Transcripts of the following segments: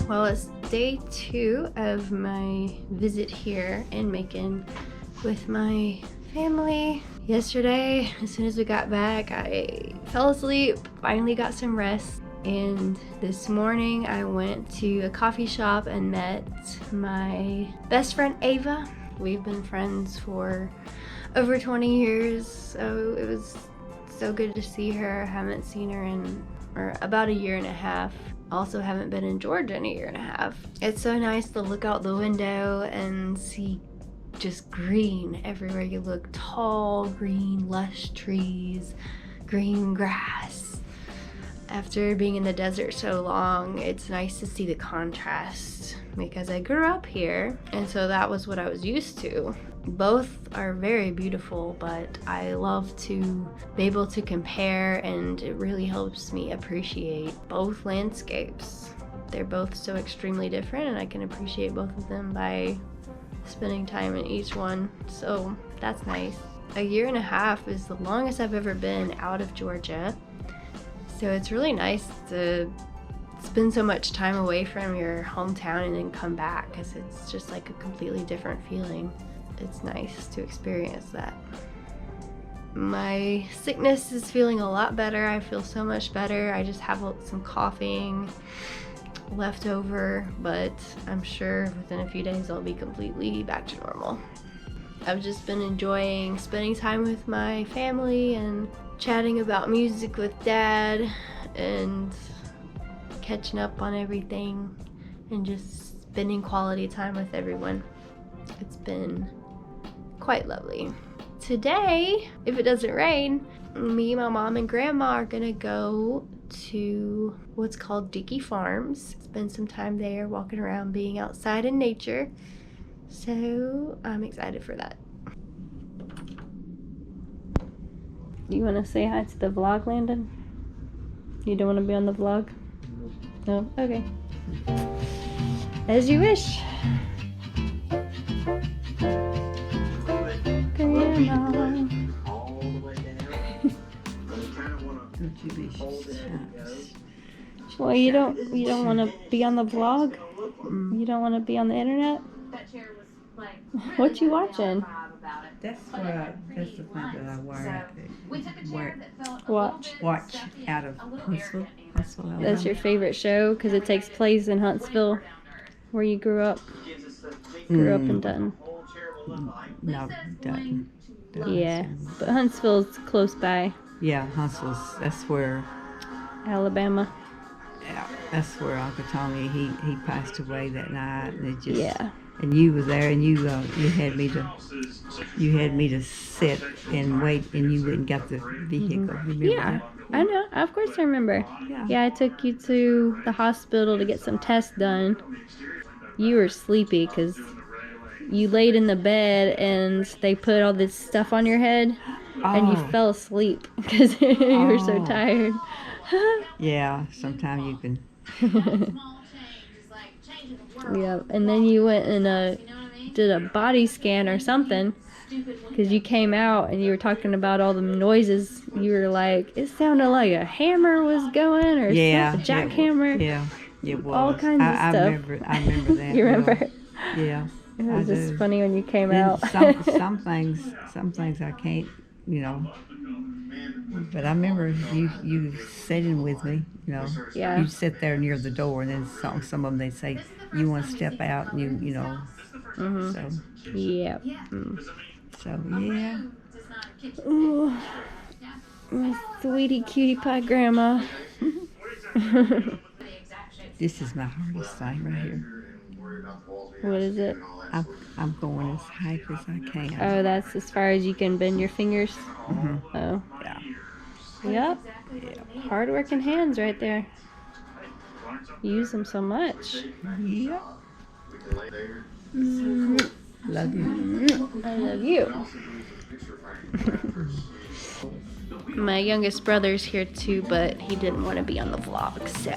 Well, it's day 2 of my visit here in Macon with my family. Yesterday, as soon as we got back, I fell asleep, finally got some rest. And this morning I went to a coffee shop and met my best friend Ava. We've been friends for over 20 years, so it was so good to see her. I haven't seen her in about a year and a half. Also haven't been in Georgia in a year and a half. It's so nice to look out the window and see just green everywhere you look. Tall, green, lush trees, green grass. After being in the desert so long, it's nice to see the contrast because I grew up here, and so that was what I was used to. Both are very beautiful, but I love to be able to compare, and it really helps me appreciate both landscapes. They're both so extremely different, and I can appreciate both of them by spending time in each one, so that's nice. A year and a half is the longest I've ever been out of Georgia. So it's really nice to spend so much time away from your hometown and then come back, because it's just like a completely different feeling. It's nice to experience that. My sickness is feeling a lot better. I feel so much better. I just have some coughing left over, but I'm sure within a few days I'll be completely back to normal. I've just been enjoying spending time with my family and chatting about music with Dad and catching up on everything and just spending quality time with everyone. It's been quite lovely. Today, if it doesn't rain, me, my mom, and Grandma are gonna go to what's called Dickey Farms. Spend some time there walking around, being outside in nature. So I'm excited for that. You want to say hi to the vlog, Landon? You don't want to be on the vlog? No? Okay. As you wish. Well, you don't want to be on the vlog? You don't want to be on the internet? What you watching? That's the thing that I watch out of Huntsville. That's your favorite show because it takes place in Huntsville, where you grew up. Grew up in Dutton. No, Dutton. Yeah, but Huntsville's close by. Yeah, that's where. Alabama. Yeah, that's where Uncle Tommy he passed away that night, and it just. Yeah. And you were there, and you had me to sit and wait, and you wouldn't get the vehicle. Remember Yeah, that? I know. Of course I remember. Yeah, I took you to the hospital to get some tests done. You were sleepy because you laid in the bed and they put all this stuff on your head, and you fell asleep because you were so tired. Yeah, sometimes you can. Yeah, and then you went and did a body scan or something, because you came out and you were talking about all the noises. You were like, it sounded like a hammer was going, or a jackhammer. Yeah, it was. All kinds of stuff. I remember that. You remember? Yeah. It was just funny when you came out. some things I can't, But I remember you sitting with me, Yeah. You'd sit there near the door, and then some of them they'd say, you want to step out, and Mm-hmm. So. Yeah. So, yeah. Ooh, my sweetie cutie pie grandma. This is my hardest thing right here. What is it? I'm going as high as I can. Oh, that's as far as you can bend your fingers? Mm-hmm. Oh. Yeah. Yep. Hard-working hands right there. You use them so much. Yeah. Love you. I love you. My youngest brother's here too, but he didn't want to be on the vlog, so.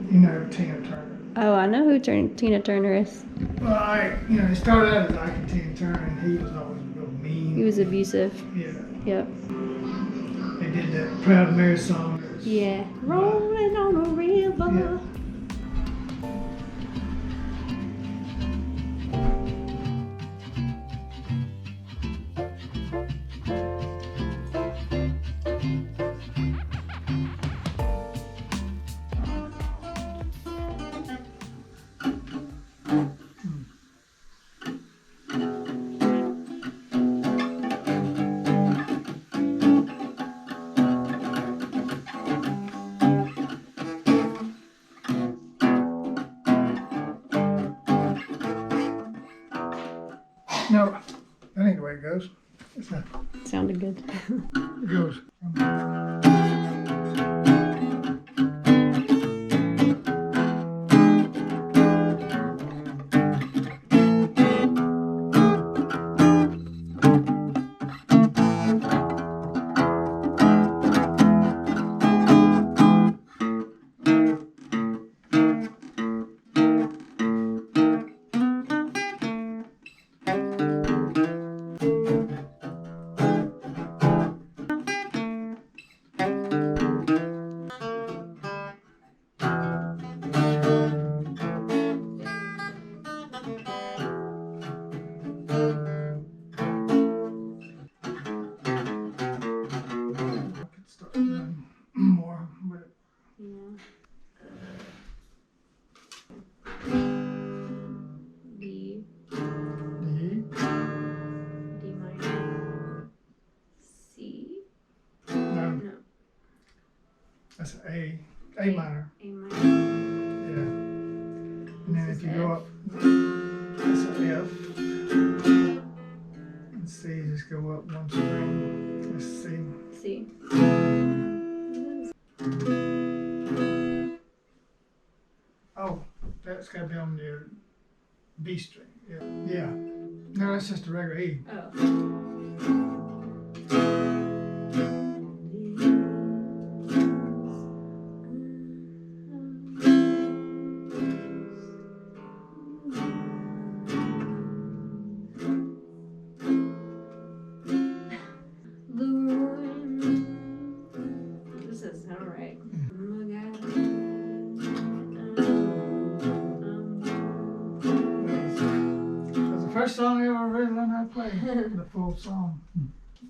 You know Tina Turner. Oh, I know who Tina Turner is. Well, it started out as I continue turning. He was always real mean. He was abusive. Yeah. Yep. They did that Proud Mary song. Yeah. Rolling on a river. Yeah. No, that ain't the way it goes. It's not. Sounded good. It goes. Start doing more, but D. D, D minor. C. no, No. that's an A minor. A minor. Yeah. And then This if is you go F. up, that's an F. And C, just go up one string. That's C. C. Oh, that's got to be on your B string. Yeah. Yeah. No, that's just a regular E. Oh. This doesn't sound right. That's the first song I ever really learned how to play. The full song.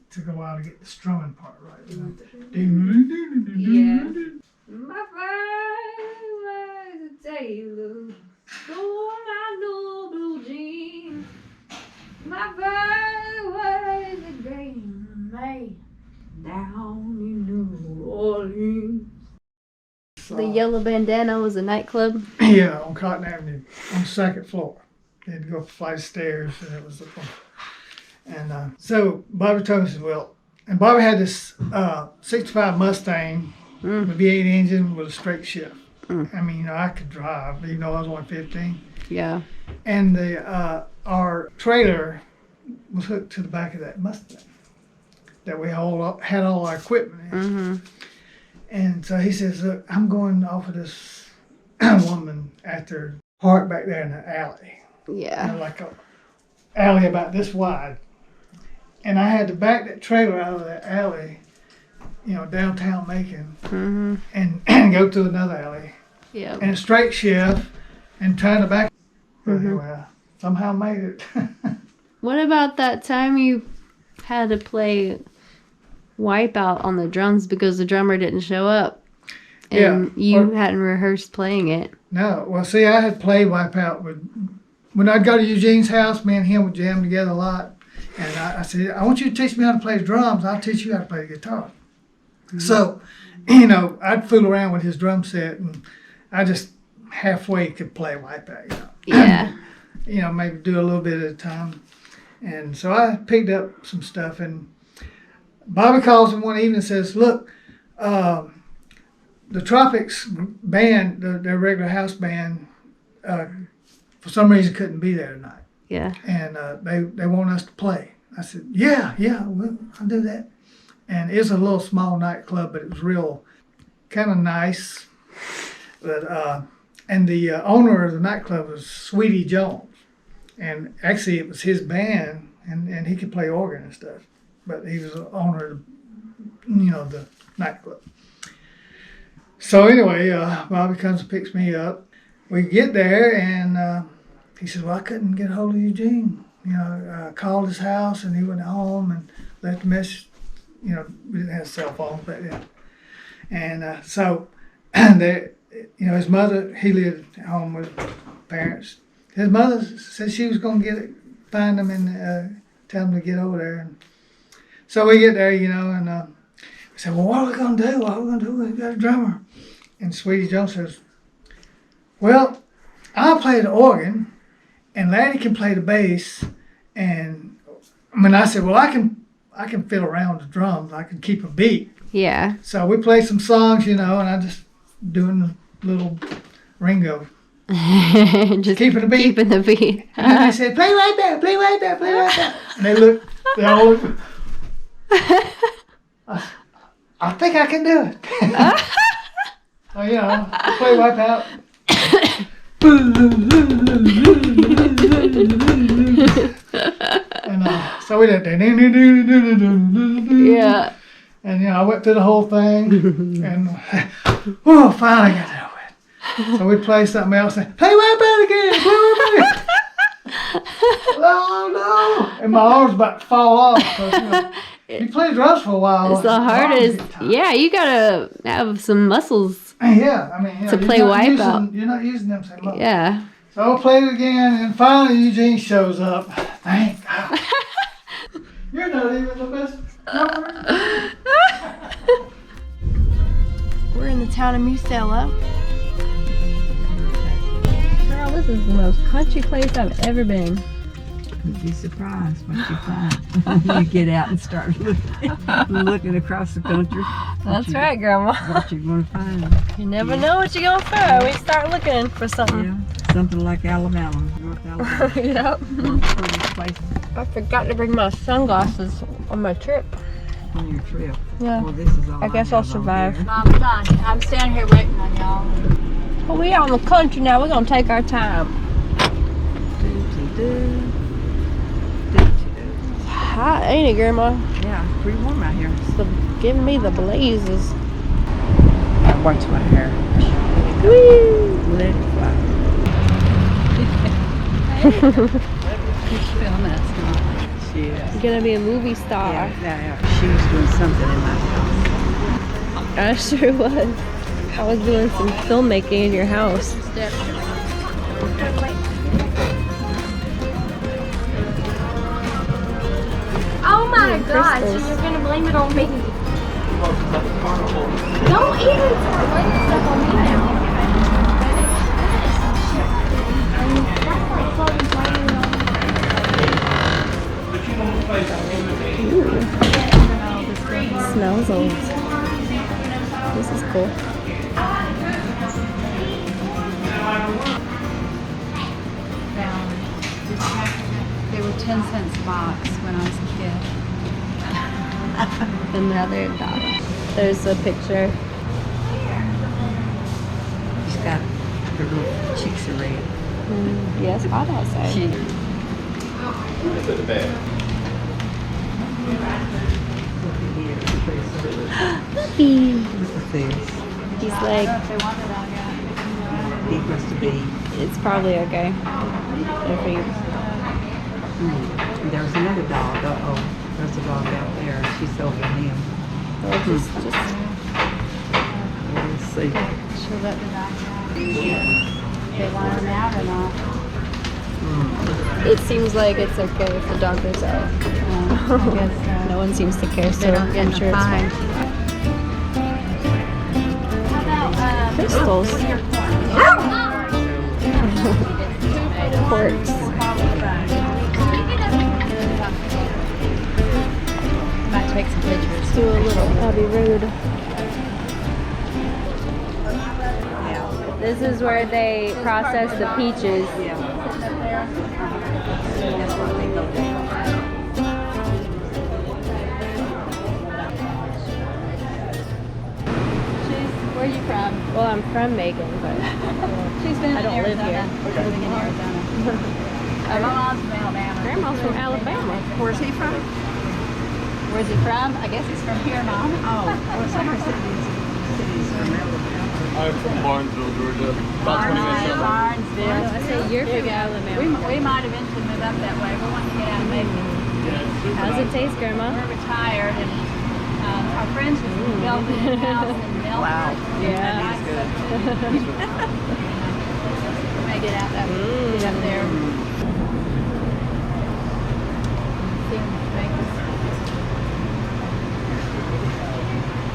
Took a while to get the strumming part right. Yeah. My first was a tailor for my new blue jeans. My first was a green man down in New Orleans. The Yellow Bandana was a nightclub. Yeah, on Cotton Avenue, on the second floor. You had to go up a flight of stairs, and it was the floor. And so Bobby told me, he said, well, and Bobby had this 65 Mustang with V8 engine with a straight shift. I mean, I could drive, even though I was only 15. Yeah. And our trailer was hooked to the back of that Mustang that we had all our equipment in. And so he says, look, I'm going off of this woman after park back there in the alley. Yeah. Like a alley about this wide. And I had to back that trailer out of that alley, downtown Macon, and go to another alley. Yeah. And a straight shift and trying to back. But anyway, I somehow made it. What about that time you had to play Wipeout on the drums because the drummer didn't show up? And you hadn't rehearsed playing it. No, well, see, I had played Wipeout when I'd go to Eugene's house. Me and him would jam together a lot. And I said, I want you to teach me how to play the drums. I'll teach you how to play the guitar. So, I'd fool around with his drum set, and I just halfway could play Wipeout. Yeah. Maybe do a little bit at a time. And so I picked up some stuff, and Bobby calls him one evening and says, look, the Tropics band, their regular house band, for some reason couldn't be there tonight. Yeah. And they want us to play. I said, yeah, I'll do that. And it was a little small nightclub, but it was real kind of nice. But and the owner of the nightclub was Sweetie Jones. And actually, it was his band, and he could play organ and stuff. But he was the owner of, the nightclub. So anyway, Bobby comes and picks me up. We get there, and he says, "Well, I couldn't get a hold of Eugene. I called his house, and he went home and left a message. We didn't have cell phones back then. And so, his mother, he lived at home with parents. His mother said she was going to find him and tell him to get over there. And so we get there, and we said, "Well, what are we going to do? What are we going to do? We got a drummer." And Sweetie Jones says, "Well, I'll play the organ, and Laddie can play the bass." And I said, "Well, I can fiddle around the drums. I can keep a beat." Yeah. So we played some songs, and I just doing the little Ringo. Just keeping the beat. Keeping the beat. And then they said, "Play right there, play right there, play right there." And they all looked. I think I can do it. So, play Wipeout. And so we did that. Yeah. And I went through the whole thing, and finally got that wet. So we played something else, and play Wipeout again, play Wipeout again. Oh no! And my arms about to fall off. Cause, you play drums for a while. It's the hardest. Yeah, you gotta have some muscles. Yeah, to play Wipeout. You're not using them so much. Yeah. So I played it again, and finally Eugene shows up. Thank God. You're not even the best drummer. We're in the town of Musella. Girl, this is the most country place I've ever been. You'd be surprised what you find. You get out and start looking across the country. That's right, Grandma. What you're going to find. You never know what you're going to find. We start looking for something. Yeah, something like Alabama, North Alabama. Yep. One of the prettiest places I forgot to bring my sunglasses on my trip. on your trip. Yeah. Well, this is all I guess I'll survive. I'm done. I'm standing here waiting on y'all. Well, we out in the country now. We're going to take our time. Hot, ain't it, Grandma? Yeah, it's pretty warm out here. It's giving me the blazes. I watch my hair. Woo! Let it fly. Filming us. She is. You're gonna be a movie star. Yeah. She was doing something in my house. I sure was. I was doing some filmmaking in your house. Oh my gosh, crystals. you're gonna blame it on me. Don't even start blaming stuff on me now. Smells old. This is cool. They were 10 cents a box when I was a kid. Another dog. There's a picture. She's got her little cheeks are red. Yes, hot outside. Puppy. Look at this. He's like, They wanted on yet. He must be. it's probably okay. If you, There's another dog. Uh-oh. There's a dog out there. She's over him. or just Let's see. She'll let the dogs out. They want them out or not? it seems like it's okay if the dog goes out. I guess No one seems to care, so They don't get I'm in sure a it's fight. fine. How about Crystals. Quartz. Might take some pictures. Let's do a little Abbey Road. This is where they process the peaches. Where are you from? Well, I'm from Macon, but She's been I don't in live Arizona. here. Living in Arizona. My mom's from Alabama. Grandma's from Alabama. Where's he from? Where's he from? I guess he's from here, Mom. Oh, well, somebody said cities from Alabama. I'm from Barnesville, Georgia. About 20 minutes from Barnesville. I say you're from Alabama. We might eventually move up that way. We want to get out and maybe. How's it taste, Grandma? We're retired, and our friends just built a house in Milford. Wow. Yeah. That is good. We may get out that get up there. See them make this.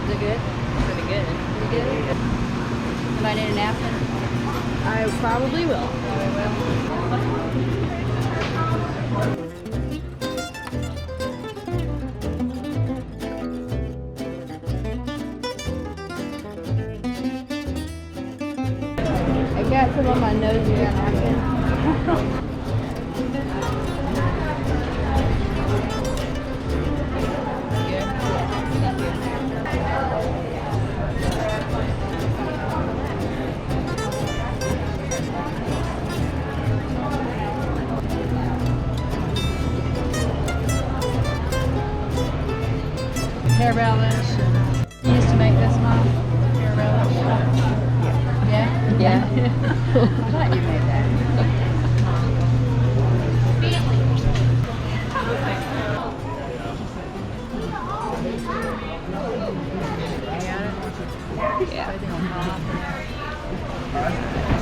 Is it good? Pretty good. Pretty good. Somebody need a napkin? I probably will. I got some on my nose here. Napkin. Hair relish. You used to make this, Mom? Hair relish. Yeah? Yeah. I thought you made that. Yeah.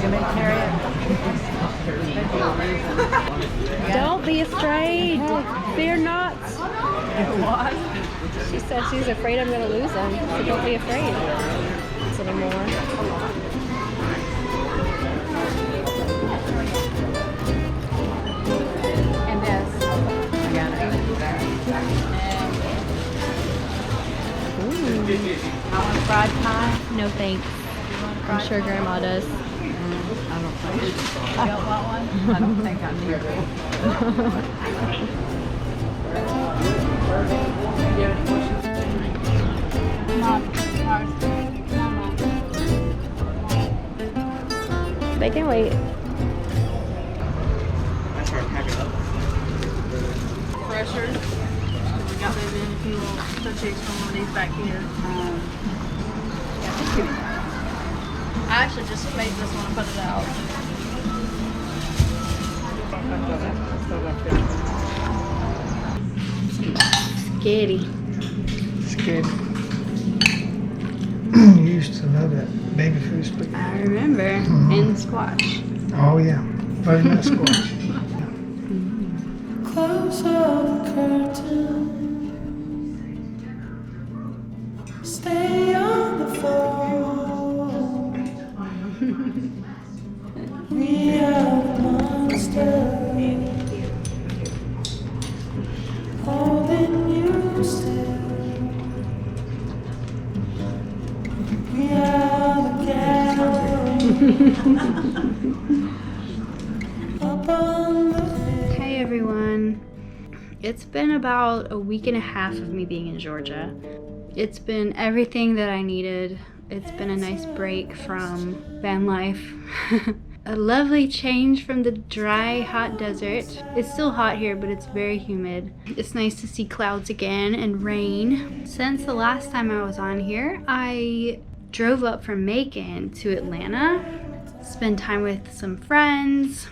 You may carry it. Don't be afraid. Fear not. What? She said she's afraid I'm going to lose them. So don't be afraid. It's a little more. And this. I got it. I want fried pie. No thanks. I'm sure Grandma does. I don't think You don't want one? I don't think I need it. Mom, ours. They can wait. Pressure. We got those in a few little chicks from one of these back here. I actually just made this one and put it out. Skitty. Scared. You used to know that baby food speak. I remember. And squash. Oh yeah, very nice squash. Close up the curtain. Stay on the phone. We are the monsters holding you still. We are the gallows up on the hill. Hey everyone. It's been about a week and a half of me being in Georgia. It's been everything that I needed. It's been a nice break from Vanlife. A lovely change from the dry, hot desert. It's still hot here, but it's very humid. It's nice to see clouds again and rain. Since the last time I was on here, I drove up from Macon to Atlanta, spend time with some friends.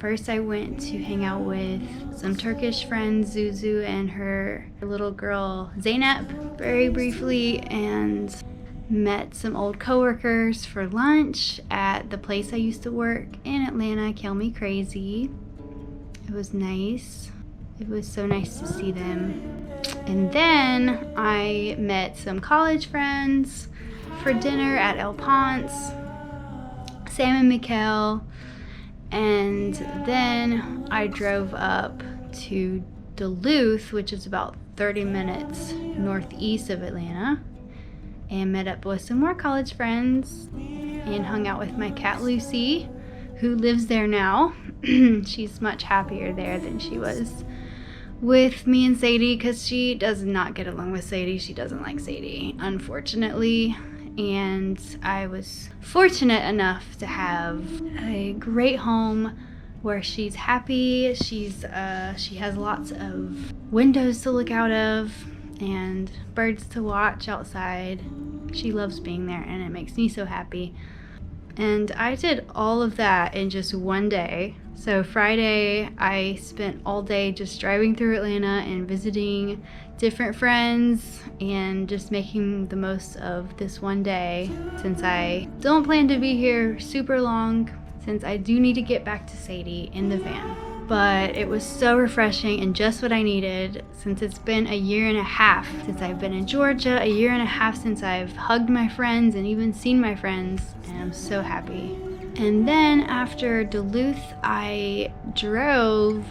First I went to hang out with some Turkish friends, Zuzu and her little girl Zeynep, very briefly, and met some old coworkers for lunch at the place I used to work in Atlanta, Kill Me Crazy. It was nice. It was so nice to see them. And then I met some college friends for dinner at El Ponce, Sam and Mikkel, and then I drove up to Duluth, which is about 30 minutes northeast of Atlanta, and met up with some more college friends and hung out with my cat Lucy, who lives there now. She's much happier there than she was with me and Sadie, because she does not get along with Sadie. She doesn't like Sadie, unfortunately. And I was fortunate enough to have a great home where she's happy. She has lots of windows to look out of and birds to watch outside. She loves being there and it makes me so happy. And I did all of that in just one day. So Friday, I spent all day just driving through Atlanta and visiting different friends and just making the most of this one day, since I don't plan to be here super long, since I do need to get back to Sadie in the van. But it was so refreshing and just what I needed, since it's been 1.5 years since I've been in Georgia, 1.5 years since I've hugged my friends and even seen my friends, and I'm so happy. And then after Duluth, I drove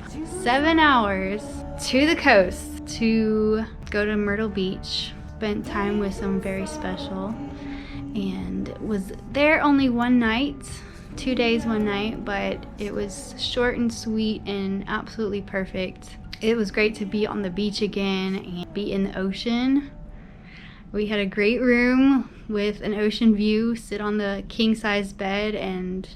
7 hours to the coast to go to Myrtle Beach, spent time with someone very special, and was there only one night. 2 days, 1 night, but it was short and sweet and absolutely perfect. It was great to be on the beach again and be in the ocean. We had a great room with an ocean view, sit on the king-size bed and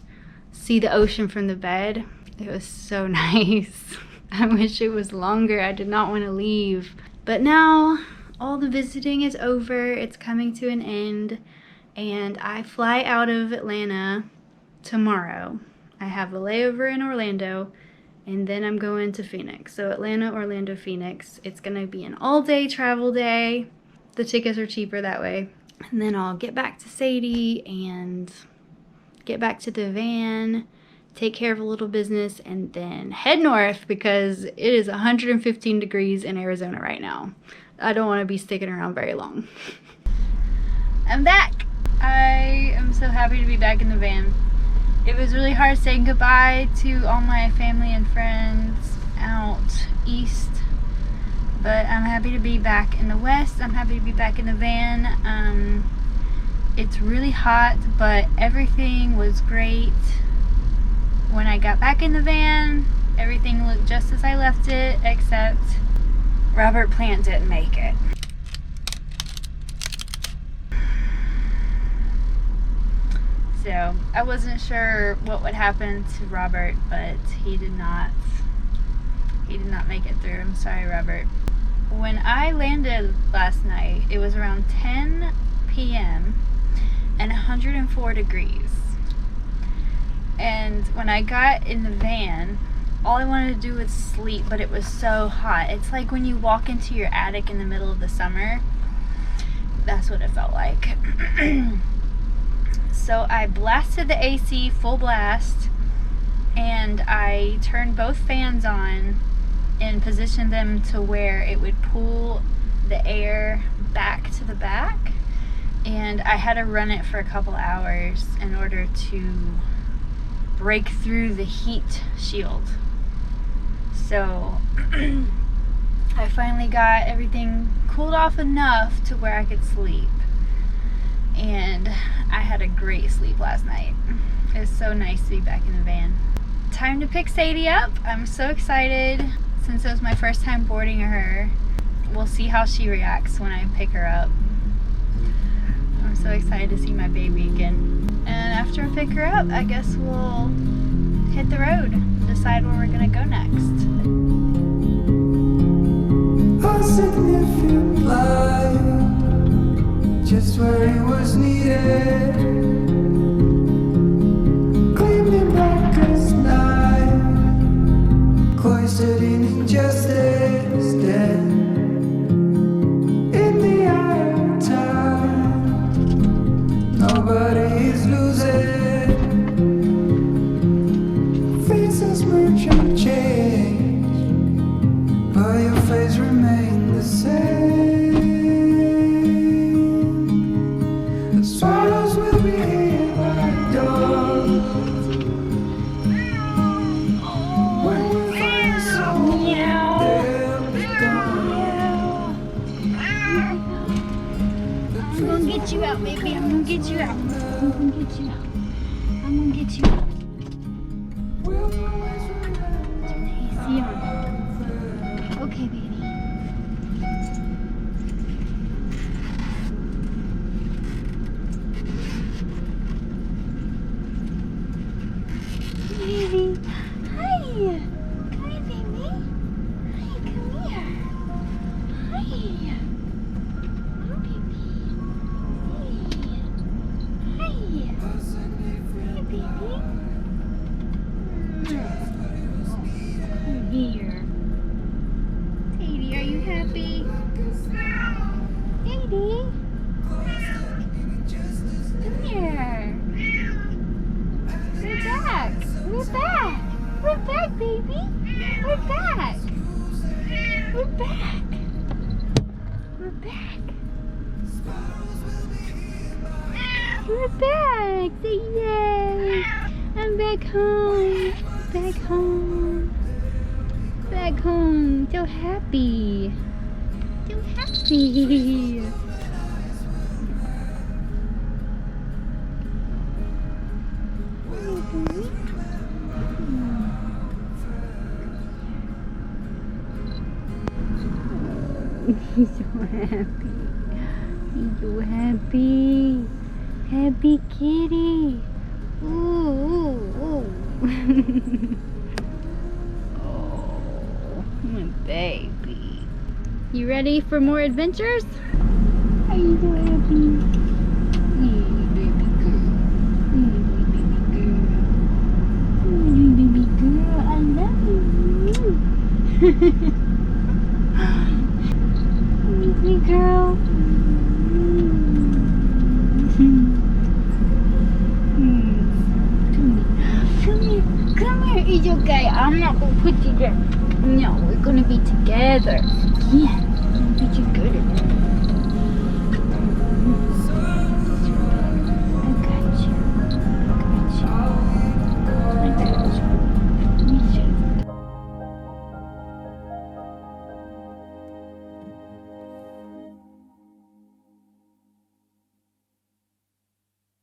see the ocean from the bed. It was so nice. I wish it was longer. I did not want to leave. But now all the visiting is over. It's coming to an end, and I fly out of Atlanta tomorrow. I have a layover in Orlando, and then I'm going to Phoenix. So Atlanta, Orlando, Phoenix. It's gonna be an all-day travel day. The tickets are cheaper that way. And then I'll get back to Sadie and get back to the van, take care of a little business, and then head north because it is 115 degrees in Arizona right now. I don't want to be sticking around very long. I'm back. I am so happy to be back in the van. It was really hard saying goodbye to all my family and friends out east, but I'm happy to be back in the west. I'm happy to be back in the van. It's really hot, but everything was great. When I got back in the van, everything looked just as I left it, except Robert Plant didn't make it. So I wasn't sure what would happen to Robert, but he did not make it through. I'm sorry, Robert. When I landed last night, it was around 10 p.m. and 104 degrees. And when I got in the van, all I wanted to do was sleep, but it was so hot. It's like when you walk into your attic in the middle of the summer. That's what it felt like. So I blasted the AC full blast, and I turned both fans on and positioned them to where it would pull the air back to the back, and I had to run it for a couple hours in order to break through the heat shield. So I finally got everything cooled off enough to where I could sleep, and I had a great sleep last night. It was so nice to be back in the van. Time to pick Sadie up. I'm so excited. Since it was my first time boarding her, we'll see how she reacts when I pick her up. I'm so excited to see my baby again. And after I pick her up, I guess we'll hit the road, decide where we're gonna go next. A significant light, just where it was needed, gleaming black as night, cloistered in injustice, dead in the eye of time. Nobody is losing, faces merge and change, but your face remains the same. The swallows will be here by dawn. When we find the soul, they'll be gone. I'm gonna get you out, baby. I'm gonna get you out. I'm gonna get you out. I'm gonna get you out. We'll always remember. Easy on. Okay, baby. Baby. Hi, We're back. We're back. We're back. Say yay. I'm back home. Back home. Back home. So happy. So happy. He's so happy. He's so happy. Happy kitty. Ooh, ooh, ooh. Oh, my baby. You ready for more adventures? Are you so happy? Baby girl. Baby girl. I love you. Me girl. Come here. It's okay. I'm not gonna put you there. No, we're gonna be together. Yeah, we're gonna be together.